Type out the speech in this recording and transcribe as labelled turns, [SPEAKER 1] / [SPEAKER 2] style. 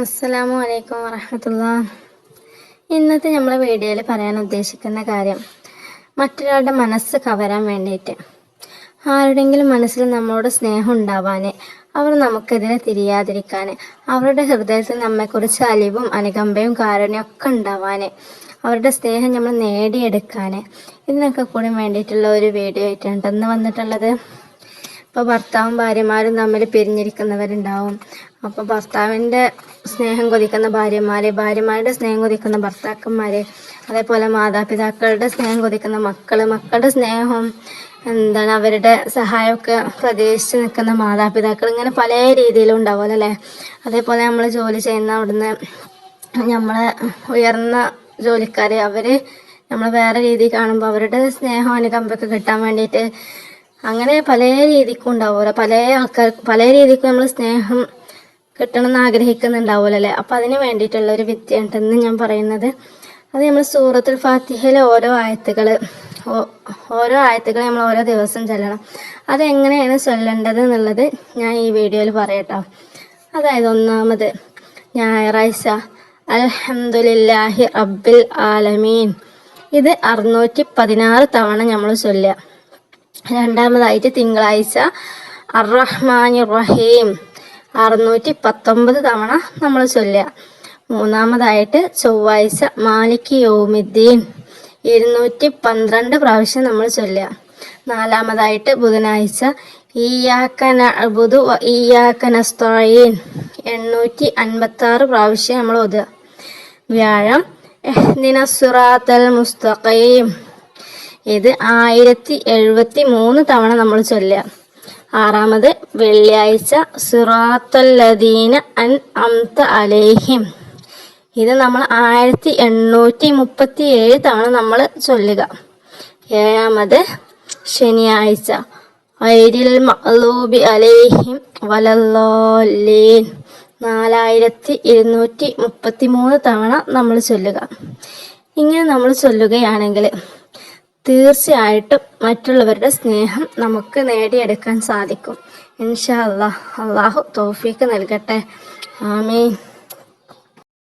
[SPEAKER 1] അസ്സലാമു അലൈക്കും വറഹ്മത്തുള്ളാഹി. ഇന്നത്തെ നമ്മളെ വീഡിയോയിൽ പറയാൻ ഉദ്ദേശിക്കുന്ന കാര്യം മറ്റൊരാളുടെ മനസ്സ് കവരാൻ വേണ്ടിയിട്ട് ആരുടെങ്കിലും മനസ്സിൽ നമ്മളോട് സ്നേഹം ഉണ്ടാവാൻ, അവർ നമുക്കെതിരെ തിരിയാതിരിക്കാൻ, അവരുടെ ഹൃദയത്തിൽ നമ്മെക്കുറിച്ച് അലിവും അനുകമ്പയും കാരുണ്യമൊക്കെ ഉണ്ടാവാൻ, അവരുടെ സ്നേഹം നമ്മൾ നേടിയെടുക്കാൻ, ഇതിനൊക്കെ കൂടി വേണ്ടിയിട്ടുള്ള ഒരു വീഡിയോ ആയിട്ടാണ് ഇന്ന് വന്നിട്ടുള്ളത്. ഇപ്പോൾ ഭർത്താവും ഭാര്യമാരും തമ്മിൽ പിരിഞ്ഞിരിക്കുന്നവരുണ്ടാവും. അപ്പോൾ ഭർത്താവിൻ്റെ സ്നേഹം കൊതിക്കുന്ന ഭാര്യമാരുടെ സ്നേഹം കൊതിക്കുന്ന ഭർത്താക്കന്മാർ, അതേപോലെ മാതാപിതാക്കളുടെ സ്നേഹം കൊതിക്കുന്ന മക്കളുടെ സ്നേഹം അവരുടെ സഹായമൊക്കെ പ്രതീക്ഷിച്ച് നിൽക്കുന്ന മാതാപിതാക്കൾ, ഇങ്ങനെ പല രീതിയിലും ഉണ്ടാവുമല്ലോ അല്ലേ. അതേപോലെ നമ്മൾ ജോലി ചെയ്യുന്ന അവിടുന്ന് നമ്മളെ ഉയർന്ന ജോലിക്കാർ, അവർ നമ്മൾ വേറെ രീതി കാണുമ്പോൾ അവരുടെ സ്നേഹം അനുകമ്പൊക്കെ കിട്ടാൻ വേണ്ടിയിട്ട് അങ്ങനെ പല രീതിക്കും ഉണ്ടാവുമല്ലോ. പല ആൾക്കാർ പല രീതിക്കും നമ്മൾ സ്നേഹം കിട്ടണമെന്ന് ആഗ്രഹിക്കുന്നുണ്ടാവുമല്ലോ അല്ലേ. അപ്പോൾ അതിന് വേണ്ടിയിട്ടുള്ള ഒരു വിദ്യയുണ്ടെന്ന് ഞാൻ പറയുന്നത്. അത് നമ്മൾ സൂറത്തുൽ ഫാത്തിഹയിലെ ഓരോ ആയത്തുകൾ നമ്മൾ ഓരോ ദിവസം ചൊല്ലണം. അതെങ്ങനെയാണ് ചൊല്ലേണ്ടത് എന്നുള്ളത് ഞാൻ ഈ വീഡിയോയിൽ പറയട്ടോ. അതായത്, ഒന്നാമത് ഞായറാഴ്ച അൽഹംദുലില്ലാഹി റബ്ബിൽ ആലമീൻ, ഇത് 616 തവണ നമ്മൾ ചൊല്ലുക. രണ്ടാമതായിട്ട് തിങ്കളാഴ്ച അർറഹ്മാനിർ റഹീം 619 തവണ നമ്മൾ ചൊല്ലുക. മൂന്നാമതായിട്ട് ചൊവ്വാഴ്ച മാലിക് യൗമിദ്ദീൻ 212 പ്രാവശ്യം നമ്മൾ ചൊല്ലുക. നാലാമതായിട്ട് ബുധനാഴ്ച ഇയ്യാക നഅ്ബുദു വ ഇയ്യാക നസ്തഈൻ 856 പ്രാവശ്യം നമ്മൾ ഓതുക. വ്യാഴം ഇഹ്ദിനസ് സിറാത്തൽ മുസ്തഖീം, ഇത് 1073 തവണ നമ്മൾ ചൊല്ലുക. ആറാമത് വെള്ളിയാഴ്ച സിറാത്തല്ലദീന അൻഅംത അലൈഹിം, ഇത് നമ്മൾ 1837 തവണ നമ്മൾ ചൊല്ലുക. ഏഴാമത് ശനിയാഴ്ച ഗൈരിൽ മഗ്ലൂബി അലൈഹിം വലദ്ദാല്ലീൻ 4233 തവണ നമ്മൾ ചൊല്ലുക. ഇങ്ങനെ നമ്മൾ ചൊല്ലുകയാണെങ്കിൽ തീർച്ചയായിട്ടും മറ്റുള്ളവരുടെ സ്നേഹം നമുക്ക് നേടിയെടുക്കാൻ സാധിക്കും. ഇൻഷാ അല്ലാഹ്. അള്ളാഹു തൗഫീക്ക് നൽകട്ടെ. ആമീൻ.